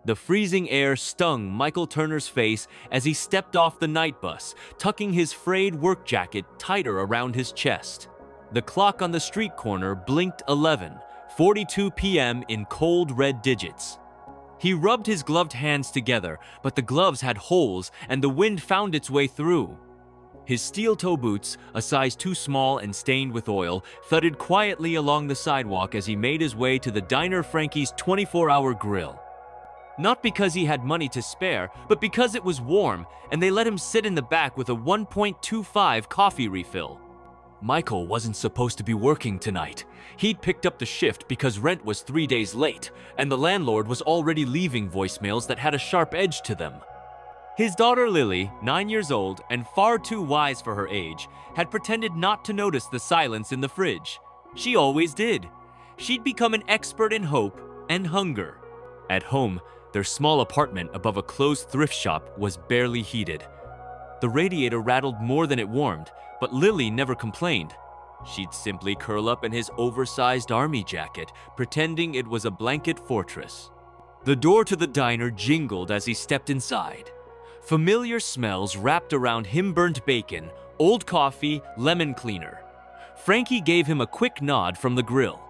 The freezing air stung Michael Turner's face as he stepped off the night bus, tucking his frayed work jacket tighter around his chest. The clock on the street corner blinked 11:42 p.m. in cold red digits. He rubbed his gloved hands together, but the gloves had holes and the wind found its way through. His steel toe boots, a size too small and stained with oil, thudded quietly along the sidewalk as he made his way to the diner Frankie's 24-hour grill. Not because he had money to spare, but because it was warm and they let him sit in the back with a 1.25 coffee refill. Michael wasn't supposed to be working tonight. He'd picked up the shift because rent was 3 days late, and the landlord was already leaving voicemails that had a sharp edge to them. His daughter Lily, 9 years old and far too wise for her age, had pretended not to notice the silence in the fridge. She always did. She'd become an expert in hope and hunger. At home, their small apartment above a closed thrift shop was barely heated. The radiator rattled more than it warmed, but Lily never complained. She'd simply curl up in his oversized army jacket, pretending it was a blanket fortress. The door to the diner jingled as he stepped inside. Familiar smells wrapped around him-burnt bacon, old coffee, lemon cleaner. Frankie gave him a quick nod from the grill.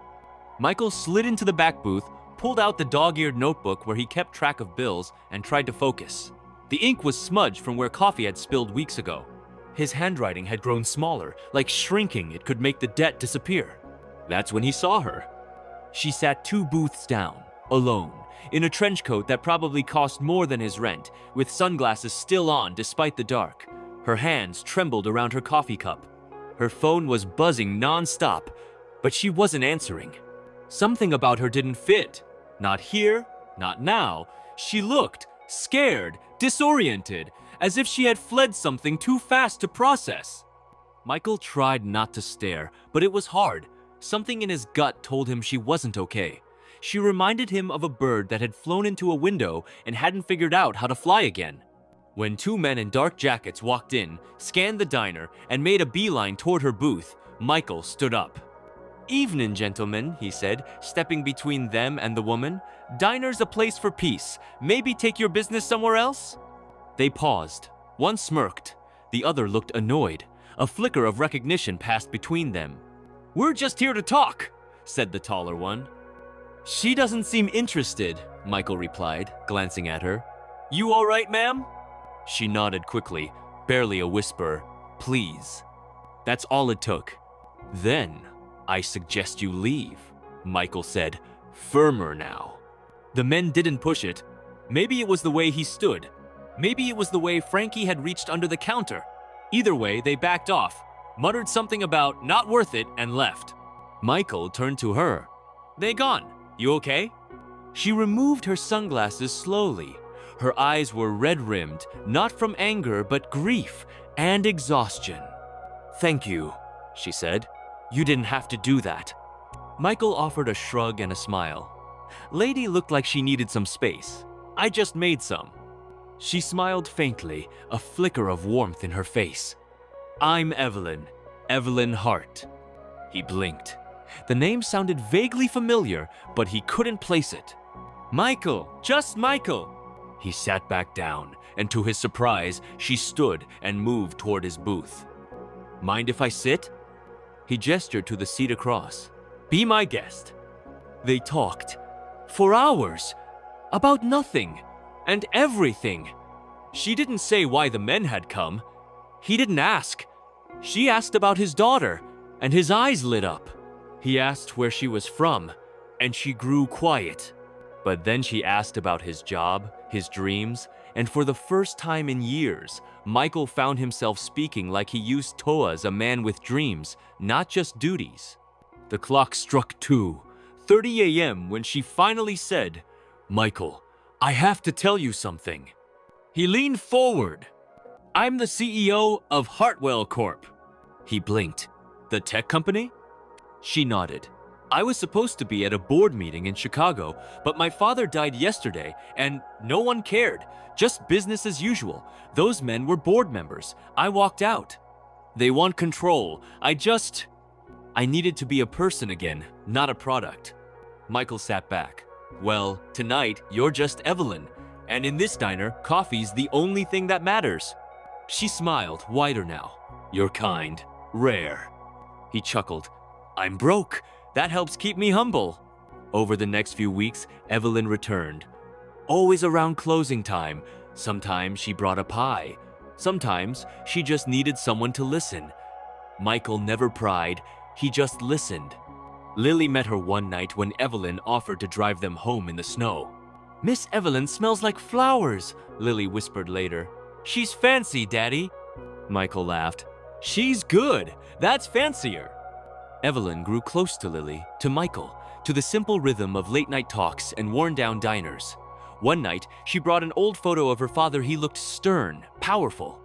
Michael slid into the back booth, pulled out the dog-eared notebook where he kept track of bills, and tried to focus. The ink was smudged from where coffee had spilled weeks ago. His handwriting had grown smaller, like shrinking it could make the debt disappear. That's when he saw her. She sat 2 booths down, alone, in a trench coat that probably cost more than his rent, with sunglasses still on despite the dark. Her hands trembled around her coffee cup. Her phone was buzzing non-stop, but she wasn't answering. Something about her didn't fit. Not here, not now. She looked scared, disoriented, as if she had fled something too fast to process. Michael tried not to stare, but it was hard. Something in his gut told him she wasn't okay. She reminded him of a bird that had flown into a window and hadn't figured out how to fly again. When 2 men in dark jackets walked in, scanned the diner, and made a beeline toward her booth, Michael stood up. "Evening, gentlemen," he said, stepping between them and the woman. "Diner's a place for peace. Maybe take your business somewhere else?" They paused. One smirked. The other looked annoyed. A flicker of recognition passed between them. "We're just here to talk," said the taller one. "She doesn't seem interested," Michael replied, glancing at her. "You all right, ma'am?" She nodded quickly, barely a whisper. "Please." That's all it took. "Then, I suggest you leave," Michael said, firmer now. The men didn't push it. Maybe it was the way he stood. Maybe it was the way Frankie had reached under the counter. Either way, they backed off, muttered something about not worth it, and left. Michael turned to her. "They gone. You okay?" She removed her sunglasses slowly. Her eyes were red-rimmed, not from anger, but grief and exhaustion. "Thank you," she said. "You didn't have to do that." Michael offered a shrug and a smile. "Lady looked like she needed some space. I just made some." She smiled faintly, a flicker of warmth in her face. "I'm Evelyn. Evelyn Hart." He blinked. The name sounded vaguely familiar, but he couldn't place it. "Michael, just Michael." He sat back down, and to his surprise, she stood and moved toward his booth. "Mind if I sit?" He gestured to the seat across. "Be my guest." They talked. For hours. About nothing. And everything. She didn't say why the men had come. He didn't ask. She asked about his daughter, and his eyes lit up. He asked where she was from, and she grew quiet. But then she asked about his job, his dreams, and for the first time in years, Michael found himself speaking like he used to as a man with dreams, not just duties. The clock struck 2:30 a.m. when she finally said, "Michael, I have to tell you something." He leaned forward. "I'm the CEO of Heartwell Corp." He blinked. "The tech company?" She nodded. "I was supposed to be at a board meeting in Chicago, but my father died yesterday, and no one cared. Just business as usual. Those men were board members. I walked out. They want control. I needed to be a person again, not a product." Michael sat back. Well, tonight, you're just Evelyn. And in this diner, coffee's the only thing that matters. She smiled, wider now. You're kind. Rare. He chuckled. I'm broke. That helps keep me humble. Over the next few weeks, Evelyn returned. Always around closing time. Sometimes she brought a pie. Sometimes she just needed someone to listen. Michael never pried, he just listened. Lily met her one night when Evelyn offered to drive them home in the snow. Miss Evelyn smells like flowers, Lily whispered later. She's fancy, Daddy. Michael laughed. She's good. That's fancier. Evelyn grew close to Lily, to Michael, to the simple rhythm of late-night talks and worn-down diners. One night, she brought an old photo of her father. He looked stern, powerful.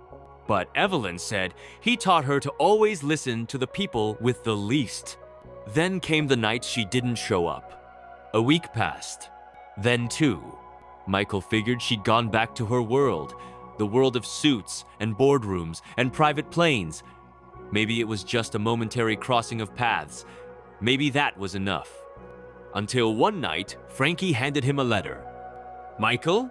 But Evelyn said he taught her to always listen to the people with the least. Then came the night she didn't show up. A week passed. Then two. Michael figured she'd gone back to her world, the world of suits and boardrooms and private planes. Maybe it was just a momentary crossing of paths. Maybe that was enough. Until one night, Frankie handed him a letter. Michael,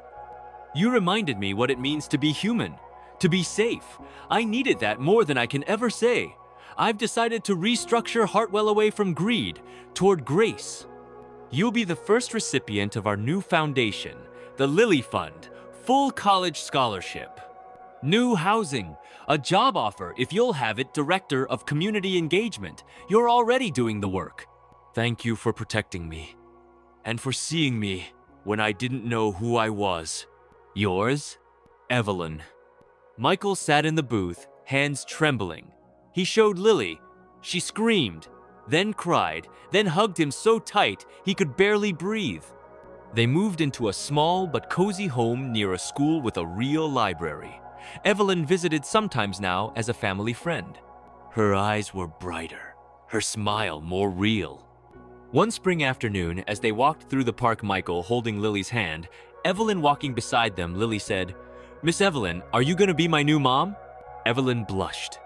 you reminded me what it means to be human, to be safe. I needed that more than I can ever say. I've decided to restructure Hartwell away from greed, toward grace. You'll be the first recipient of our new foundation, the Lily Fund, full college scholarship. New housing, a job offer if you'll have it, Director of Community Engagement. You're already doing the work. Thank you for protecting me, and for seeing me when I didn't know who I was. Yours, Evelyn. Michael sat in the booth, hands trembling. He showed Lily. She screamed, then cried, then hugged him so tight he could barely breathe. They moved into a small but cozy home near a school with a real library. Evelyn visited sometimes now as a family friend. Her eyes were brighter, her smile more real. One spring afternoon, as they walked through the park, Michael holding Lily's hand, Evelyn walking beside them, Lily said, Miss Evelyn, are you going to be my new mom? Evelyn blushed.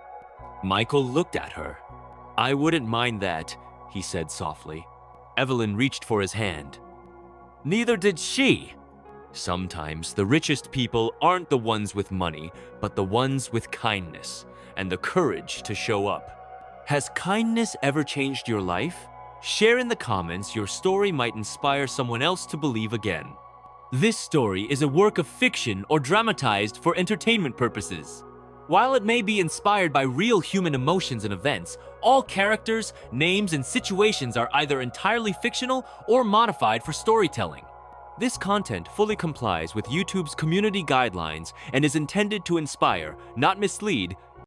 Michael looked at her. I wouldn't mind that, he said softly. Evelyn reached for his hand. Neither did she. Sometimes the richest people aren't the ones with money, but the ones with kindness and the courage to show up. Has kindness ever changed your life? Share in the comments. Your story might inspire someone else to believe again. This story is a work of fiction or dramatized for entertainment purposes. While it may be inspired by real human emotions and events, all characters, names, and situations are either entirely fictional or modified for storytelling. This content fully complies with YouTube's community guidelines and is intended to inspire, not mislead,